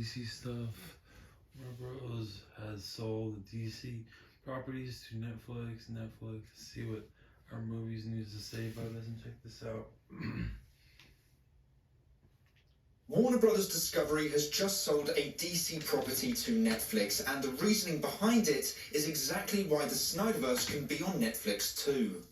DC stuff. Warner Bros. Has sold the DC properties to Netflix. Let's see what our movies news to say about this and check this out. Warner Bros. Discovery has just sold a DC property to Netflix, and the reasoning behind it is exactly why the Snyderverse can be on Netflix too.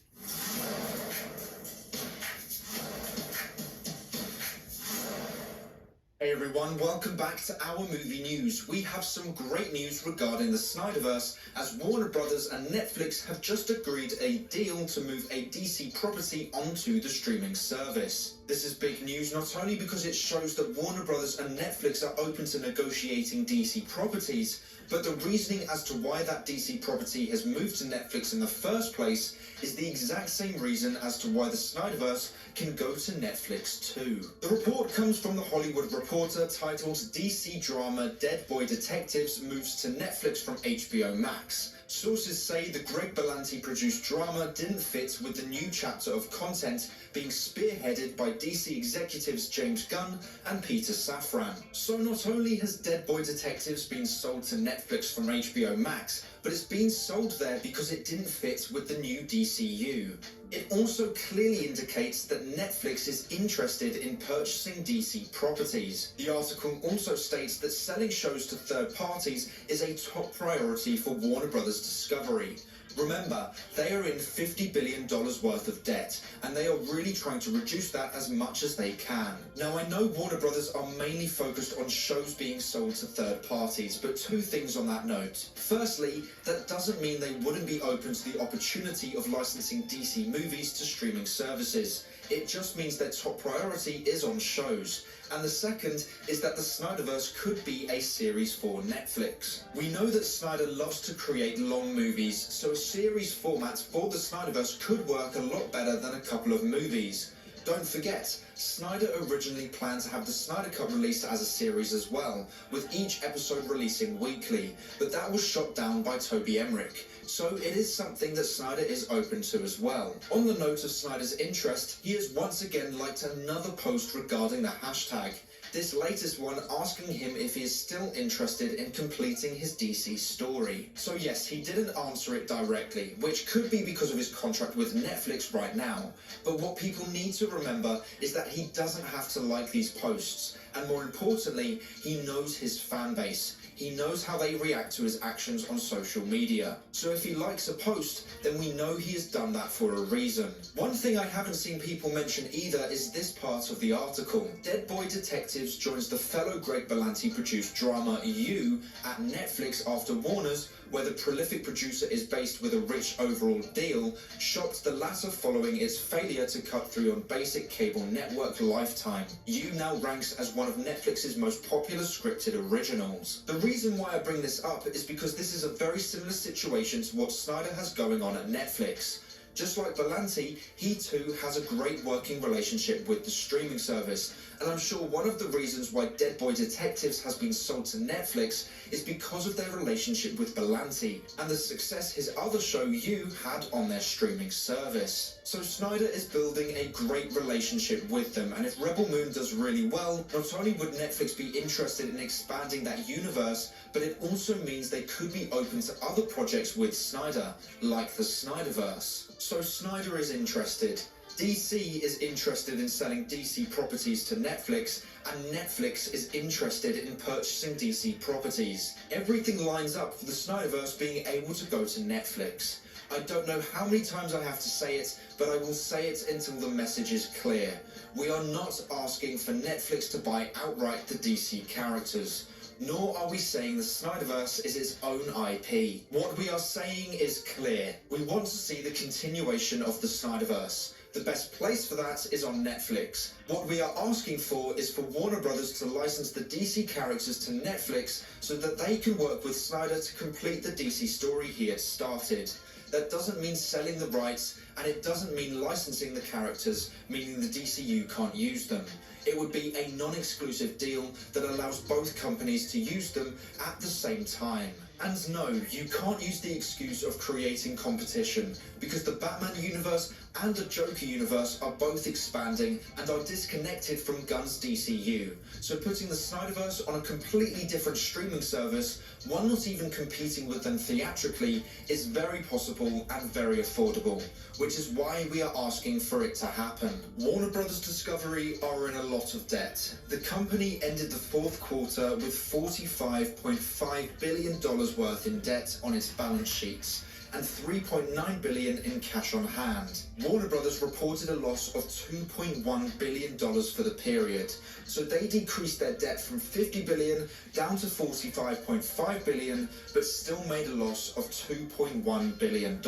Hey everyone, welcome back to our movie news. We have some great news regarding the Snyderverse, as Warner Bros. And Netflix have just agreed a deal to move a DC property onto the streaming service. This is big news not only because it shows that Warner Bros. And Netflix are open to negotiating DC properties, but the reasoning as to why that DC property has moved to Netflix in the first place is the exact same reason as to why the Snyderverse can go to Netflix too. The report comes from The Hollywood Reporter, titled DC Drama Dead Boy Detectives Moves to Netflix from HBO Max. Sources say the Greg Berlanti-produced drama didn't fit with the new chapter of content being spearheaded by DC executives James Gunn and Peter Safran. So not only has Dead Boy Detectives been sold to Netflix from HBO Max, but it's been sold there because it didn't fit with the new DCU. It also clearly indicates that Netflix is interested in purchasing DC properties. The article also states that selling shows to third parties is a top priority for Warner Bros. Discovery. Remember, they are in $50 billion worth of debt, and they are really trying to reduce that as much as they can. Now, I know Warner Bros. Are mainly focused on shows being sold to third parties, but two things on that note. Firstly, that doesn't mean they wouldn't be open to the opportunity of licensing DC movies to streaming services. It just means their top priority is on shows. And the second is that the Snyderverse could be a series for Netflix. We know that Snyder loves to create long movies, so a series format for the Snyderverse could work a lot better than a couple of movies. Don't forget, Snyder originally planned to have the Snyder Cut released as a series as well, with each episode releasing weekly, but that was shot down by Toby Emmerich. So it is something that Snyder is open to as well. On the note of Snyder's interest, he has once again liked another post regarding the hashtag. This latest one asking him if he is still interested in completing his DC story. So yes, he didn't answer it directly, which could be because of his contract with Netflix right now. But what people need to remember is that he doesn't have to like these posts. And more importantly, he knows his fan base. He knows how they react to his actions on social media. So if he likes a post, then we know he has done that for a reason. One thing I haven't seen people mention either is this part of the article. Dead Boy Detectives joins the fellow Greg Berlanti-produced drama You at Netflix after Warner's, where the prolific producer is based with a rich overall deal, shocked the latter following its failure to cut through on basic cable network Lifetime. You now ranks as one of Netflix's most popular scripted originals. The reason why I bring this up is because this is a very similar situation to what Snyder has going on at Netflix. Just like Berlanti, he too has a great working relationship with the streaming service, and I'm sure one of the reasons why Dead Boy Detectives has been sold to Netflix is because of their relationship with Berlanti, and the success his other show You had on their streaming service. So Snyder is building a great relationship with them, and if Rebel Moon does really well, not only would Netflix be interested in expanding that universe, but it also means they could be open to other projects with Snyder, like the Snyderverse. So Snyder is interested. DC is interested in selling DC properties to Netflix, and Netflix is interested in purchasing DC properties. Everything lines up for the Snyderverse being able to go to Netflix. I don't know how many times I have to say it, but I will say it until the message is clear. We are not asking for Netflix to buy outright the DC characters. Nor are we saying the Snyderverse is its own IP. What we are saying is clear. We want to see the continuation of the Snyderverse. The best place for that is on Netflix. What we are asking for is for Warner Bros. To license the DC characters to Netflix so that they can work with Snyder to complete the DC story he had started. That doesn't mean selling the rights, and it doesn't mean licensing the characters, meaning the DCU can't use them. It would be a non-exclusive deal that allows both companies to use them at the same time. And no, you can't use the excuse of creating competition, because the Batman universe and the Joker universe are both expanding and are disconnected from Gunn's DCU. So putting the Snyderverse on a completely different streaming service, one not even competing with them theatrically, is very possible and very affordable, which is why we are asking for it to happen. Warner Brothers Discovery are in a lot of debt. The company ended the fourth quarter with $45.5 billion worth in debt on its balance sheets and $3.9 billion in cash on hand. Warner Brothers reported a loss of $2.1 billion for the period, so they decreased their debt from $50 billion down to $45.5 billion, but still made a loss of $2.1 billion.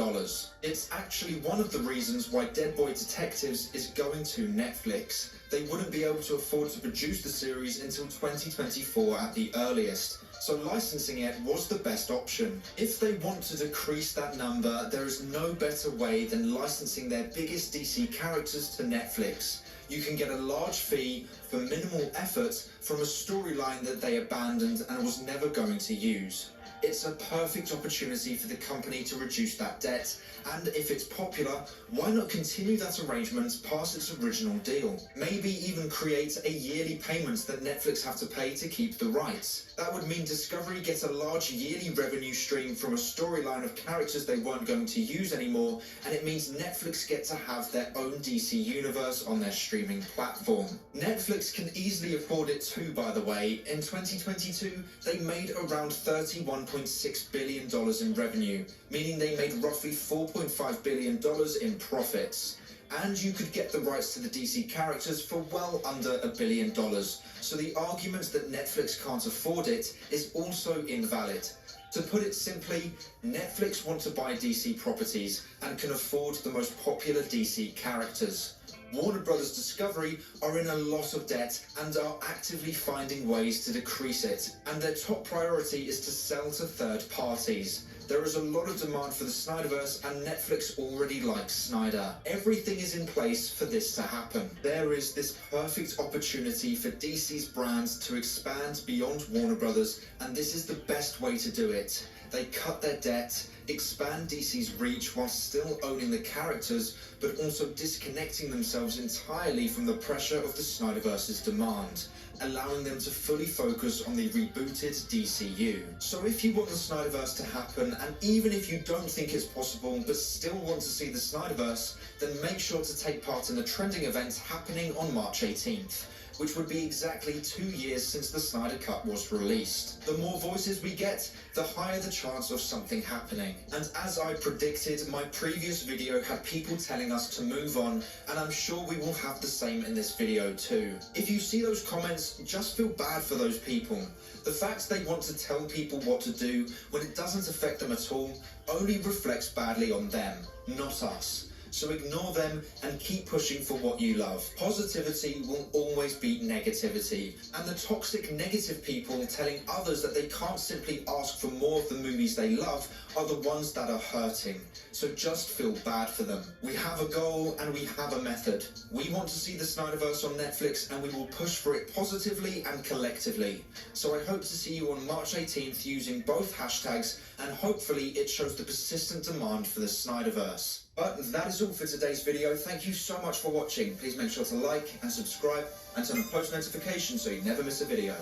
It's actually one of the reasons why Dead Boy Detectives is going to Netflix. They wouldn't be able to afford to produce the series until 2024 at the earliest, so licensing it was the best option. If they want to decrease that number, there is no better way than licensing their biggest DC characters to Netflix. You can get a large fee for minimal effort from a storyline that they abandoned and was never going to use. It's a perfect opportunity for the company to reduce that debt, and if it's popular, why not continue that arrangement past its original deal? Maybe even create a yearly payment that Netflix have to pay to keep the rights. That would mean Discovery gets a large yearly revenue stream from a storyline of characters they weren't going to use anymore, and it means Netflix get to have their own DC universe on their streaming platform. Netflix can easily afford it too, by the way. In 2022, they made around $31.6 billion in revenue, meaning they made roughly $4.5 billion in profits. And you could get the rights to the DC characters for well under $1 billion. So the argument that Netflix can't afford it is also invalid. To put it simply, Netflix want to buy DC properties and can afford the most popular DC characters. Warner Brothers Discovery are in a lot of debt and are actively finding ways to decrease it, and their top priority is to sell to third parties. There is a lot of demand for the Snyderverse, and Netflix already likes Snyder. Everything is in place for this to happen. There is this perfect opportunity for DC's brands to expand beyond Warner Brothers, and this is the best way to do it. They cut their debt, expand DC's reach while still owning the characters, but also disconnecting themselves entirely from the pressure of the Snyderverse's demand, allowing them to fully focus on the rebooted DCU. So if you want the Snyderverse to happen, and even if you don't think it's possible but still want to see the Snyderverse, then make sure to take part in the trending event happening on March 18th. Which would be exactly 2 years since the Snyder Cut was released. The more voices we get, the higher the chance of something happening. And as I predicted, my previous video had people telling us to move on, and I'm sure we will have the same in this video too. If you see those comments, just feel bad for those people. The fact they want to tell people what to do when it doesn't affect them at all only reflects badly on them, not us. So ignore them and keep pushing for what you love. Positivity will always beat negativity, and the toxic negative people telling others that they can't simply ask for more of the movies they love are the ones that are hurting. So just feel bad for them. We have a goal and we have a method. We want to see the Snyderverse on Netflix, and we will push for it positively and collectively. So I hope to see you on March 18th using both hashtags, and hopefully it shows the persistent demand for the Snyderverse. But that is all for today's video. Thank you so much for watching. Please make sure to like and subscribe and turn on post notifications so you never miss a video.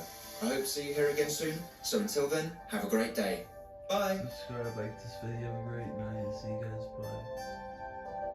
I hope to see you here again soon. So until then, have a great day. Bye. Subscribe, like this video. Have a great night. See you guys. Bye.